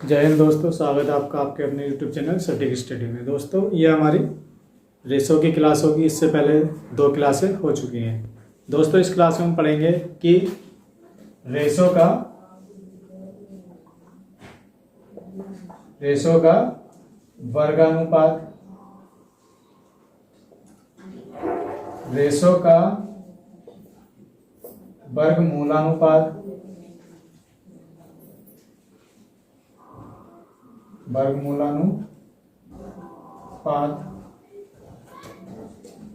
जय हिंद दोस्तों, स्वागत है आपका आपके अपने यूट्यूब चैनल सटीक स्टडी में। दोस्तों ये हमारी रेशो की क्लास होगी। इससे पहले 2 क्लासें हो चुकी हैं। दोस्तों इस क्लास में हम पढ़ेंगे कि रेशो का वर्गानुपात, रेशो का वर्गमूलानुपात,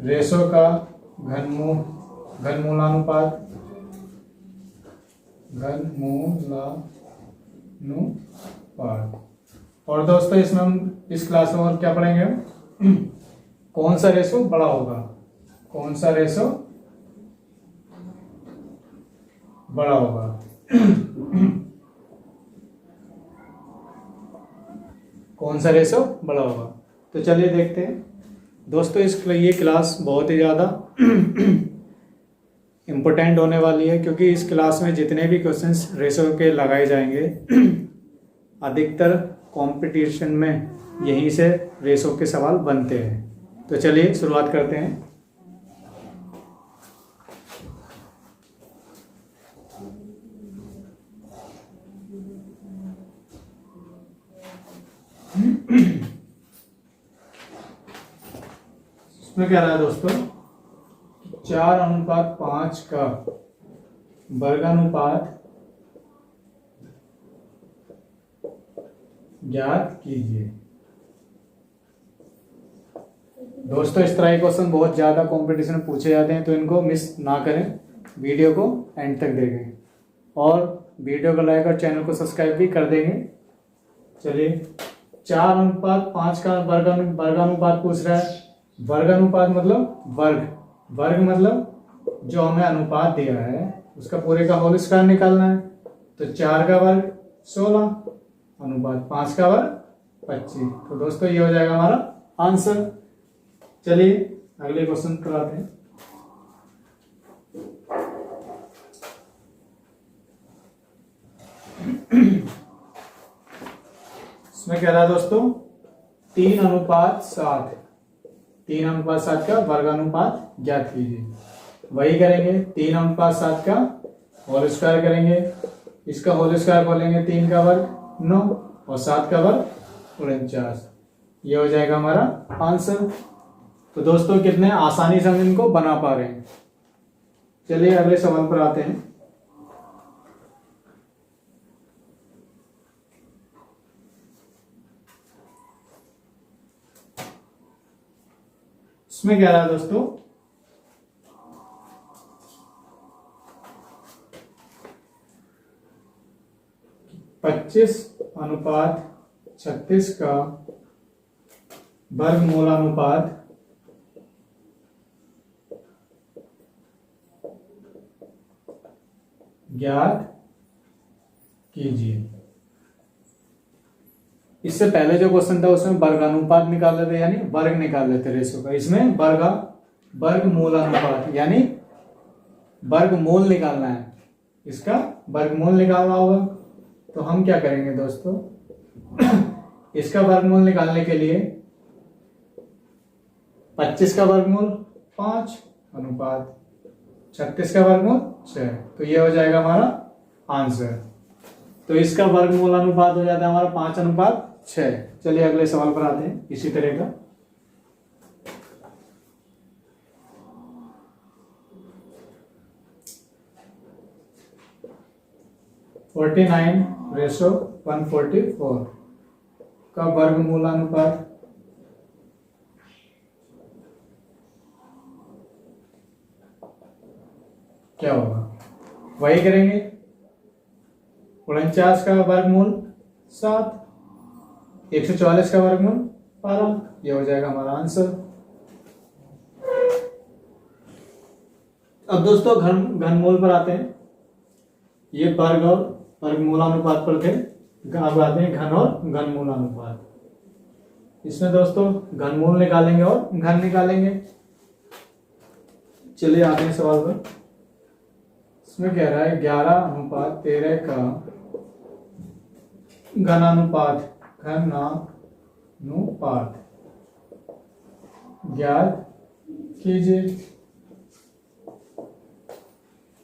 रेशो का घनमूलानुपात, और दोस्तों इसमें हम इस क्लास में और क्या पढ़ेंगे? कौन सा रेशो बड़ा होगा, कौन सा रेशो बड़ा होगा। कौन सा रेशो बड़ा होगा। तो चलिए देखते हैं दोस्तों। ये क्लास बहुत ही ज़्यादा इम्पोर्टेंट होने वाली है, क्योंकि इस क्लास में जितने भी क्वेश्चंस रेशो के लगाए जाएंगे अधिकतर कंपटीशन में यहीं से रेशो के सवाल बनते हैं। तो चलिए शुरुआत करते हैं। इसमें क्या रहा है दोस्तों? 4:5 का वर्गानुपात ज्ञात कीजिए। दोस्तों इस तरह के क्वेश्चन बहुत ज्यादा कंपटीशन में पूछे जाते हैं, तो इनको मिस ना करें, वीडियो को एंड तक देखें और वीडियो को लाइक और चैनल को सब्सक्राइब भी कर देंगे। चलिए 4:5 का वर्गानुपात पूछ रहा है। वर्गानुपात मतलब वर्ग मतलब जो हमें अनुपात दिया है उसका पूरे का होल स्क्वायर निकालना है। तो 4 का वर्ग 16 अनुपात 5 का वर्ग 25। तो दोस्तों ये हो जाएगा हमारा आंसर। चलिए अगले क्वेश्चन पर आते हैं। इसमें क्या रहा दोस्तों? 3:7 का वर्गानुपात ज्ञात कीजिए। वही करेंगे, 3:7 का होल स्क्वायर करेंगे, इसका होल स्क्वायर बोलेंगे 3 का वर्ग 9 और 7 का वर्ग 49। ये हो जाएगा हमारा आंसर। तो दोस्तों कितने आसानी से हम इनको बना पा रहे हैं। चलिए अगले सवाल पर आते हैं। इसमें क्या रहा दोस्तों? 25:36 का वर्गमूलानुपात ज्ञात कीजिए। इससे पहले जो क्वेश्चन था उसमें वर्गानुपात निकाल लेते, यानी वर्ग निकाल लेते रेशो का। इसमें वर्गमूलानुपात यानी वर्गमूल निकालना है, इसका वर्गमूल निकालना होगा। तो हम क्या करेंगे दोस्तों? इसका वर्गमूल निकालने के लिए 25 का वर्गमूल 5 अनुपात 36 का वर्गमूल 6। तो ये हो जाएगा हमारा आंसर। तो इसका वर्गमूल अनुपात हो जाता है हमारा 5:6। चलिए अगले सवाल पर आते हैं इसी तरह का। (49:144) का वर्गमूलानुपात क्या होगा? वही करेंगे, 49 का वर्गमूल 7, 144 का वर्गमूल 12। ये हो जाएगा हमारा आंसर। अब दोस्तों घनमूल पर आते हैं। ये वर्ग और वर्गमूलानुपात पर थे, अब आते हैं घन और घनमूलानुपात। इसमें दोस्तों घनमूल निकालेंगे और घन निकालेंगे। चलिए आते हैं सवाल पर। इसमें कह रहा है 11:13 का घनानुपात ज्ञात कीजिए।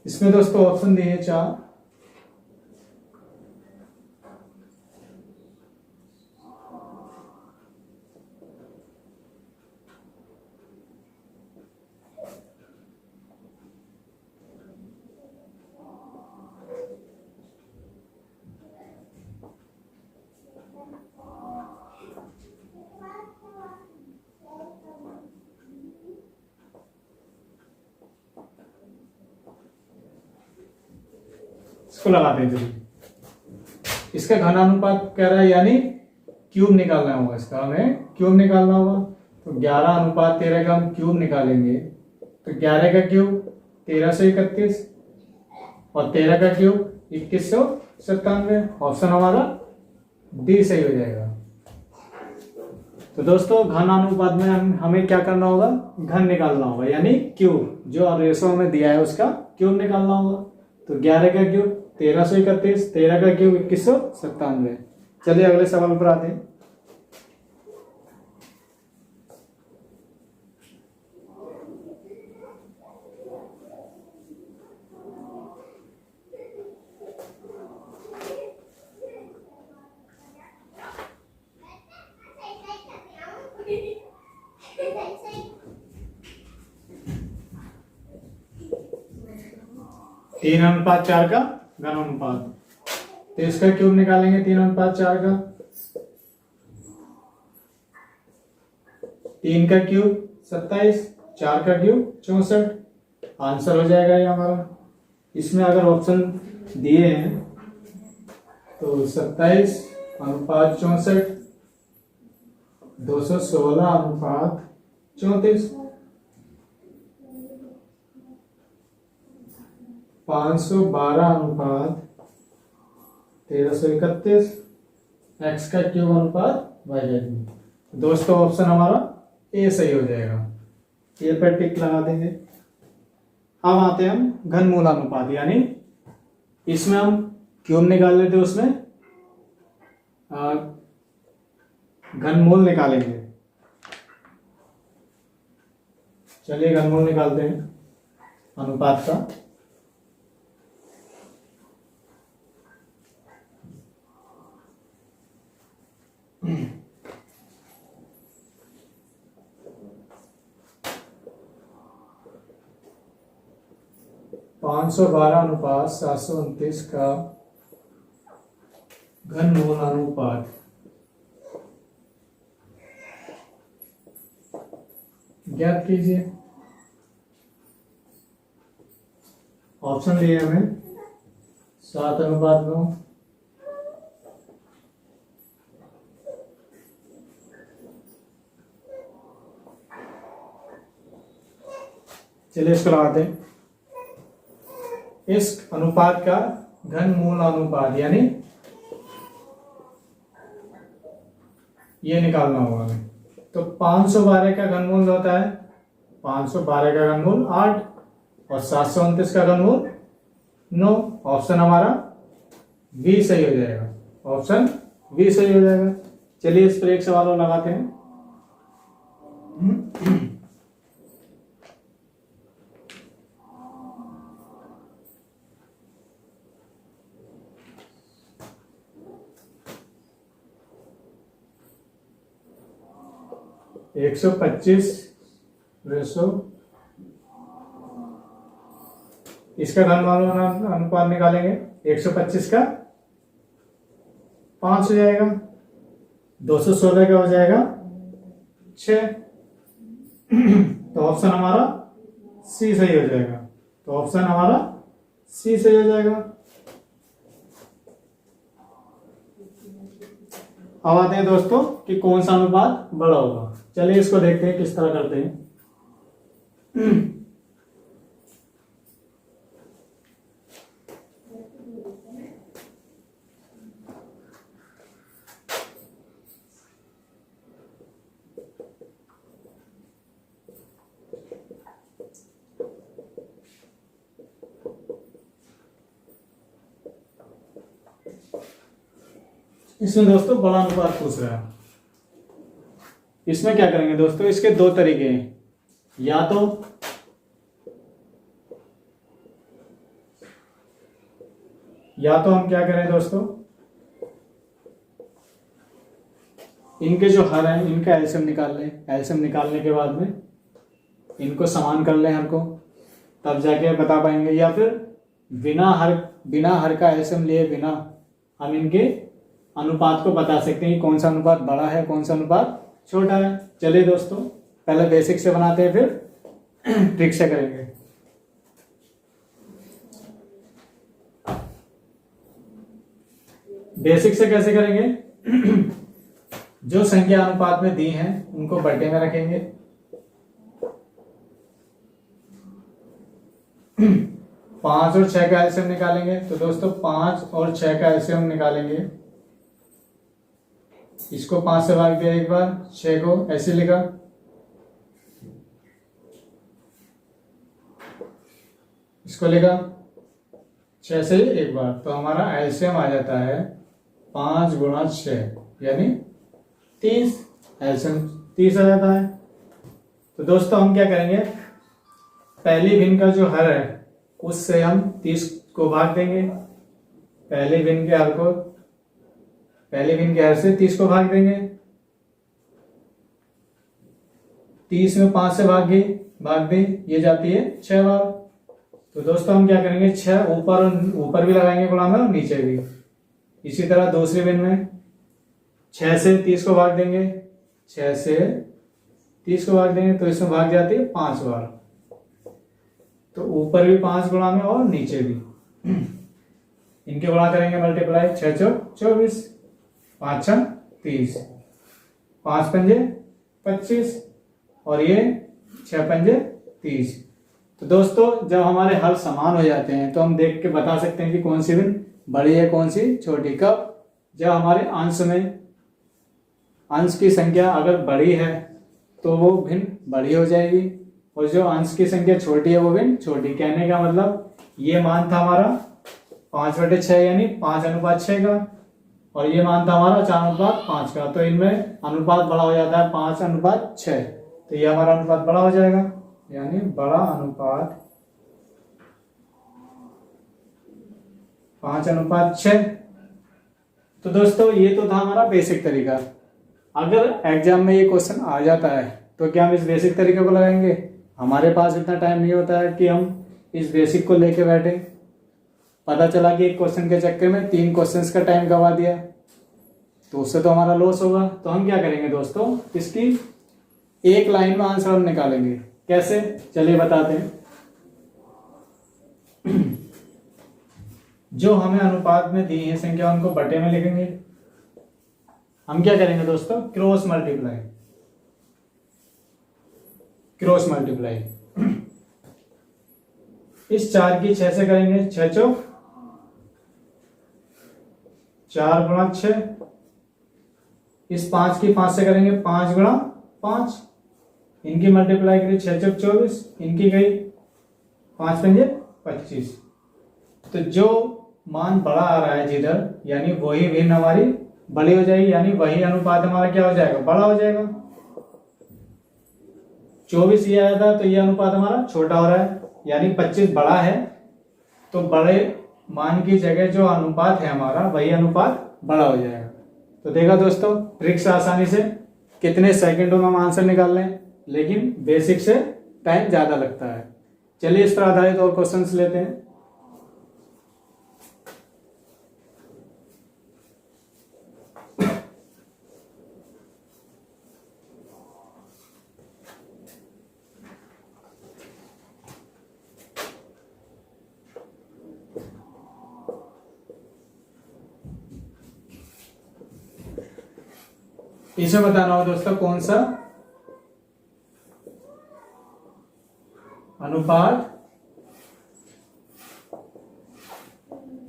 इसमें दोस्तों ऑप्शन दिए 4। इसको लगाते हैं चलिए। इसका घनानुपात कह रहा है, यानी क्यूब निकालना होगा। इसका हमें क्यूब निकालना होगा। तो 11:13 का हम क्यूब निकालेंगे तो 11 का क्यूब 1331 और 13 का क्यूब 2197। ऑप्शन हमारा डी सही हो जाएगा। तो दोस्तों घनानुपात में हमें क्या करना होगा, घन निकालना होगा, यानी क्यूब। जो रेशो हमें दिया है उसका क्यूब निकालना होगा। तो 11 का क्यूब 1331, 13 का क्यूब 2197। चलिए अगले सवाल पर आते हैं। तीन अनुपात 4 का घनानुपात, तो इसका क्यूब निकालेंगे 3:4 का। 3 का क्यूब 27, 4 का क्यूब 64। आंसर हो जाएगा ये हमारा। इसमें अगर ऑप्शन दिए हैं तो 27:64, 216:34, 512:1331, एक्स का क्यूब अनुपात वाई का क्यूब। दोस्तों ऑप्शन हमारा ए सही हो जाएगा। ए पर टिक लगा देंगे। अब आते हैं हम घनमूल अनुपात, यानी इसमें हम क्यूब निकाल लेते, उसमें घनमूल निकालेंगे। चलिए घनमूल निकालते हैं अनुपात का। पाँच सौ 512:729 का घनमूल अनुपात ज्ञात कीजिए। ऑप्शन दिए हमें 7:9, चलिए इसको लगाते हैं। इस अनुपात का घनमूल अनुपात, यानी ये निकालना होगा हमें। तो 512 का घनमूल होता है 512 का घनमूल 8 और 729 का घनमूल 9। ऑप्शन हमारा बी सही हो जाएगा। ऑप्शन बी सही हो जाएगा। चलिए इस पर एक सवाल और लगाते हैं। 125 रेशो, इसका घनमूल अनुपात निकालेंगे। 125 का 5 हो जाएगा, 216 का हो जाएगा 6। तो ऑप्शन हमारा सी सही हो जाएगा। तो ऑप्शन हमारा सी सही हो जाएगा। अब आते हैं दोस्तों कि कौन सा अनुपात बड़ा होगा। चलिए इसको देखते हैं किस तरह करते हैं। 5 इसमें दोस्तों बड़ा अनुपात पूछ रहा है। इसमें क्या करेंगे दोस्तों, इसके दो तरीके हैं। या तो हम क्या करें दोस्तों, इनके जो हर हैं इनका एलसीएम निकाल लें। एलसीएम निकालने के बाद में इनको समान कर लें हर को, तब जाके बता पाएंगे। या फिर बिना हर का एलसीएम लिए बिना हम इनके अनुपात को बता सकते हैं कि कौन सा अनुपात बड़ा है, कौन सा अनुपात छोटा है। चलिए दोस्तों, पहले बेसिक से बनाते हैं, फिर ट्रिक से करेंगे। बेसिक से कैसे करेंगे? जो संख्या अनुपात में दी हैं उनको बट्टे में रखेंगे। 5 और 6 का एलसीएम निकालेंगे। तो दोस्तों 5 और 6 का एलसीएम निकालेंगे। इसको 5 से भाग दिया एक बार, 6 को ऐसे लिखा। इसको लिखा 6 से एक बार, तो हमारा एलसीएम आ जाता है 5 गुणा 6 यानी 30। एलसीएम 30 आ जाता है। तो दोस्तों हम क्या करेंगे, पहली भिन्न का जो हर है उससे हम 30 को भाग देंगे। पहली भिन्न के हर से 30 को भाग देंगे। 30 में 5 से भाग दी, ये जाती है 6 बार। तो दोस्तों हम क्या करेंगे, 6 ऊपर भी लगाएंगे गुणा में और नीचे भी। इसी तरह दूसरी भिन्न में 6 से 30 को भाग देंगे। 6 से 30 को भाग देंगे तो इसमें भाग जाती है 5 बार। तो ऊपर भी 5 गुणा में और नीचे भी। इनके गुणा करेंगे, मल्टीप्लाई। 6 चौक 24, 5 छम 30, 5 पंजे 25 और ये 6 पंजे 30। तो दोस्तों जब हमारे हल समान हो जाते हैं तो हम देख के बता सकते हैं कि कौन सी भिन्न बड़ी है, कौन सी छोटी। कब? जब हमारे अंश की संख्या अगर बड़ी है तो वो भिन्न बड़ी हो जाएगी, और जो अंश की संख्या छोटी है वो भिन्न छोटी। कहने का मतलब ये मान था हमारा 5/6 यानी 5:6 का, और ये मान था हमारा 4:5 का। तो इनमें अनुपात बड़ा हो जाता है 5:6। तो ये हमारा अनुपात बड़ा हो जाएगा, यानी बड़ा अनुपात 5:6। तो दोस्तों ये तो था हमारा बेसिक तरीका। अगर एग्जाम में ये क्वेश्चन आ जाता है तो क्या हम इस बेसिक तरीके को लगाएंगे? हमारे पास इतना टाइम नहीं होता है कि हम इस बेसिक को लेके बैठे। पता चला कि एक क्वेश्चन के चक्कर में 3 क्वेश्चंस का टाइम गवा दिया, तो उससे तो हमारा लॉस होगा। तो हम क्या करेंगे दोस्तों, इसकी एक लाइन में आंसर हम निकालेंगे। कैसे? चलिए बताते हैं। जो हमें अनुपात में दी है संख्या उनको बटे में लिखेंगे। हम क्या करेंगे दोस्तों, क्रॉस मल्टीप्लाई। इस 4 की 6 से करेंगे, 6 चौक 4 गुणा 6। इस 5 की 5 से करेंगे, 5 गुणा 5। इनकी मल्टीप्लाई करिए, 6 चौक 24, इनकी गई 5 पंजे 25। तो जो मान बड़ा आ रहा है जिधर, यानी वही भिन्न हमारी बड़ी हो जाएगी, यानी वही अनुपात हमारा क्या हो जाएगा, बड़ा हो जाएगा। 24 ये आया था तो ये अनुपात हमारा छोटा हो रहा है, यानी 25 बड़ा है। तो बड़े मान की जगह जो अनुपात है हमारा वही अनुपात बड़ा हो जाएगा। तो देखा दोस्तों, ट्रिक से आसानी से कितने सेकंडों में हम आंसर निकाल लें, लेकिन बेसिक से टाइम ज्यादा लगता है। चलिए इस पर आधारित और क्वेश्चंस लेते हैं। इसे बताना हो दोस्तों कौन सा अनुपात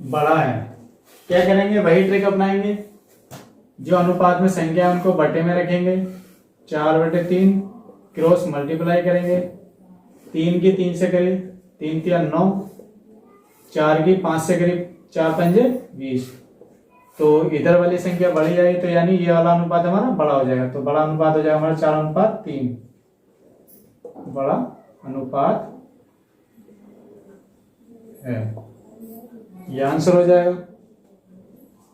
बड़ा है। क्या करेंगे, वही ट्रिक अपनाएंगे। जो अनुपात में संख्या है उनको बटे में रखेंगे। 4/3 क्रॉस मल्टीप्लाई करेंगे। 3 की 3 से करीब 3 3 9, 4 की 5 से करीब 4 पंजे 20। तो इधर वाली संख्या बड़ी आई तो यानी ये वाला अनुपात हमारा बड़ा हो जाएगा। तो बड़ा अनुपात हो जाएगा हमारा 4:3, बड़ा अनुपात है, ये आंसर हो जाएगा।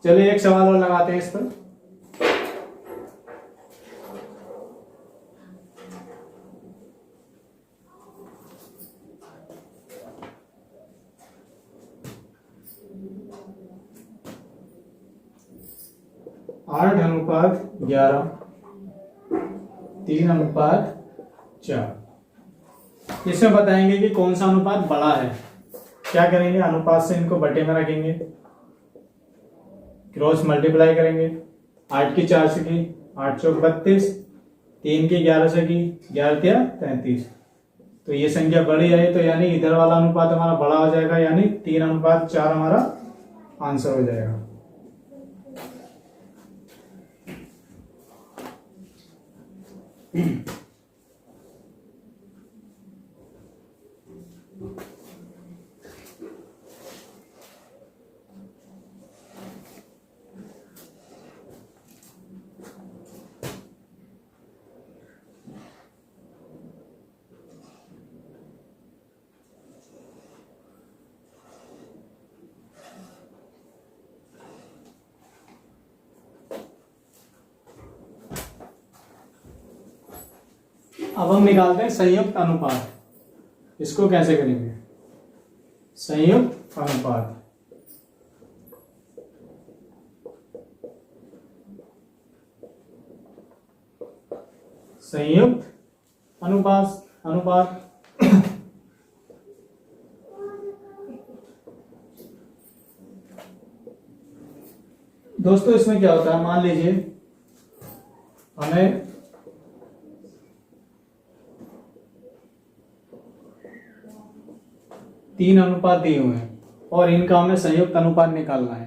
चलिए एक सवाल और लगाते हैं इस पर। आठ अनुपात 11, 3:4। इसमें बताएंगे कि कौन सा अनुपात बड़ा है। क्या करेंगे, अनुपात से इनको बटे में रखेंगे, क्रॉस मल्टीप्लाई करेंगे। 8 की 4 से की 8 चौक 32, 3 की 11 से की 11 तिया 33। तो ये संख्या बड़ी आई तो यानी इधर वाला अनुपात हमारा बड़ा हो जाएगा, यानी 3:4 हमारा आंसर हो जाएगा। अब हम निकालते हैं संयुक्त अनुपात। इसको कैसे करेंगे, संयुक्त अनुपात। संयुक्त अनुपात दोस्तों इसमें क्या होता है, मान लीजिए हमें तीन अनुपात दिए हुए हैं और इनका हमें संयुक्त अनुपात निकालना है।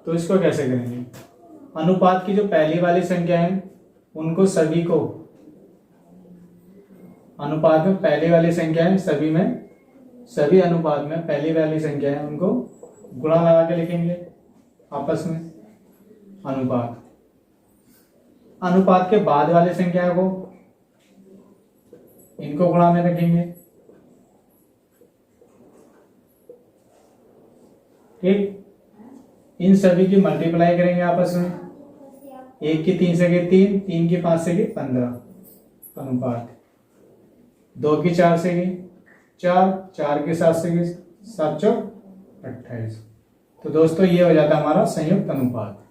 तो इसको कैसे करेंगे, अनुपात की जो पहली वाली संख्या है उनको सभी को, अनुपात में पहली वाली संख्या है सभी में, सभी अनुपात में पहली वाली संख्या है उनको गुणा लगा के लिखेंगे आपस में। अनुपात, अनुपात के बाद वाली संख्या को इनको गुणा में रखेंगे, ठीक। इन सभी की मल्टीप्लाई करेंगे आपस में, 1 की 3 से की 3, 3 की 5 से की 15 अनुपात, 2 की 4 से की 4, 4 की 7 से की 7 चौक 28। तो दोस्तों ये हो जाता है हमारा संयुक्त अनुपात।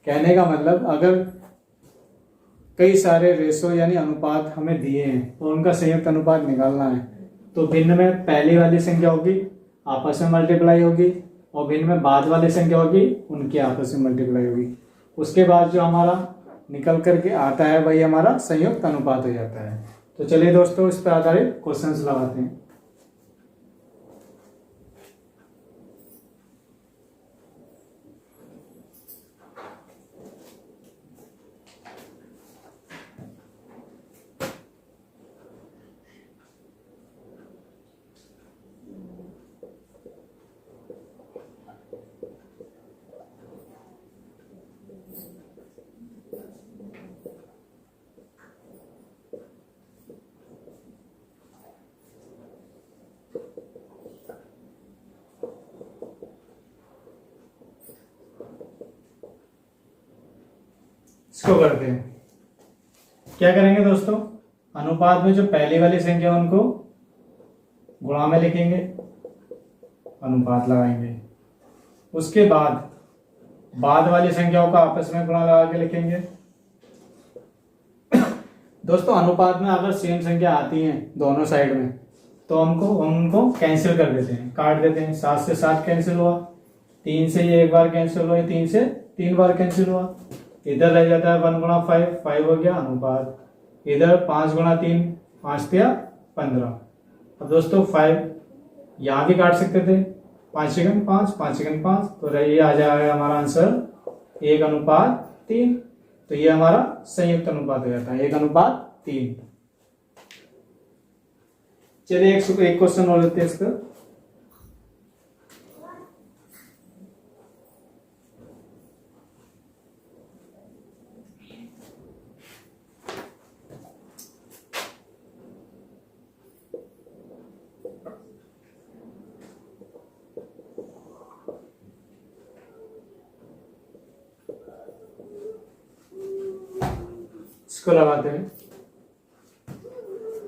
कहने का मतलब अगर कई सारे रेशो यानी अनुपात हमें दिए हैं और उनका संयुक्त अनुपात निकालना है तो भिन्न में पहली वाली संख्या होगी आपस में मल्टीप्लाई होगी और भिन्न में बाद वाली संख्या होगी उनकी आपस में मल्टीप्लाई होगी। उसके बाद जो हमारा निकल करके आता है वही हमारा संयुक्त अनुपात हो जाता है। तो चलिए दोस्तों इस पर आधारित क्वेश्चंस लगाते हैं। इसको करते हैं, क्या करेंगे दोस्तों, अनुपात में जो पहली वाली संख्या उनको गुणा में लिखेंगे, अनुपात लगाएंगे। उसके बाद वाली संख्याओं का आपस में गुणा लगा के लिखेंगे। दोस्तों अनुपात में अगर सेम संख्या आती है दोनों साइड में तो हमको उनको कैंसिल कर देते हैं, काट देते हैं। 7 से 7 कैंसिल हुआ, 3 से ये एक बार कैंसिल हुआ, 3 से 3 बार कैंसिल हुआ। इधर रह जाता है 1 गुणा 5, 5 हो गया अनुपात। इधर 5 गुणा 3, 5 तिया 15। अब दोस्तों 5 यहाँ भी काट सकते थे, 5 सेकंड 5, 5 सेकंड 5, तो ये आ जाएगा हमारा आंसर 1:3। तो ये हमारा संयुक्त अनुपात हो जाता है 1:3। चलिए एक क्वेश्चन और लेते हैं इसका। इसको लगाते हैं।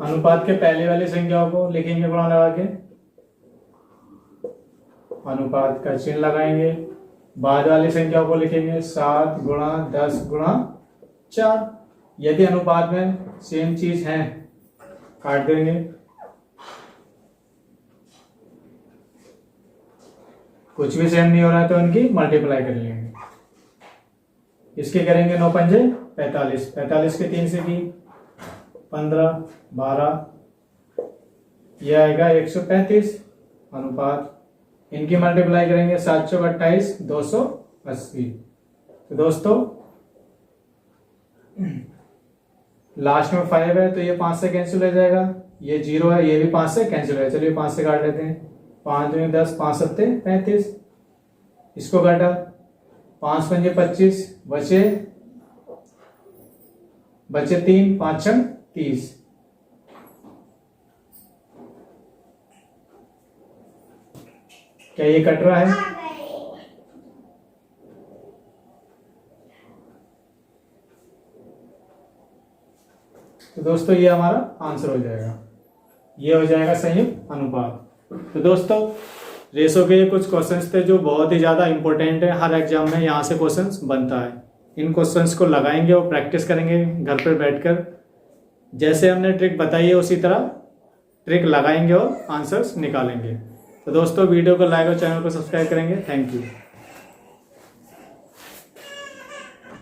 अनुपात के पहले वाली संख्याओं को लिखेंगे गुणा लगा के, अनुपात का चिन्ह लगाएंगे। बाद वाली संख्याओं को लिखेंगे 7 गुणा 10 गुणा 4। यदि अनुपात में सेम चीज है काट देंगे। कुछ भी सेम नहीं हो रहा है तो इनकी मल्टीप्लाई कर लेंगे। इसके करेंगे 9 पंजे 45, 45 के 3 से की 15, 12, यह आएगा 135। अनुपात इनकी मल्टीप्लाई करेंगे 7 चौक 28, 280। तो दोस्तों लास्ट में 5 है तो ये 5 से कैंसिल हो जाएगा, ये 0 है ये भी 5 से कैंसिल हो जाएगा। चलिए 5 से काट लेते हैं। 5 दूनी 10, 5 सत्ते 35, इसको काटा 5 पंजे 25, बचे 3, 5 छंग 30। क्या ये कट रहा है? तो दोस्तों ये हमारा आंसर हो जाएगा, ये हो जाएगा संयुक्त अनुपात। तो दोस्तों रेशो के ये कुछ क्वेश्चंस थे जो बहुत ही ज़्यादा इंपॉर्टेंट है, हर एग्जाम में यहाँ से क्वेश्चंस बनता है। इन क्वेश्चंस को लगाएंगे और प्रैक्टिस करेंगे घर पर बैठकर। जैसे हमने ट्रिक बताई है उसी तरह ट्रिक लगाएंगे और आंसर्स निकालेंगे। तो दोस्तों वीडियो को लाइक और चैनल को सब्सक्राइब करेंगे। Thank you.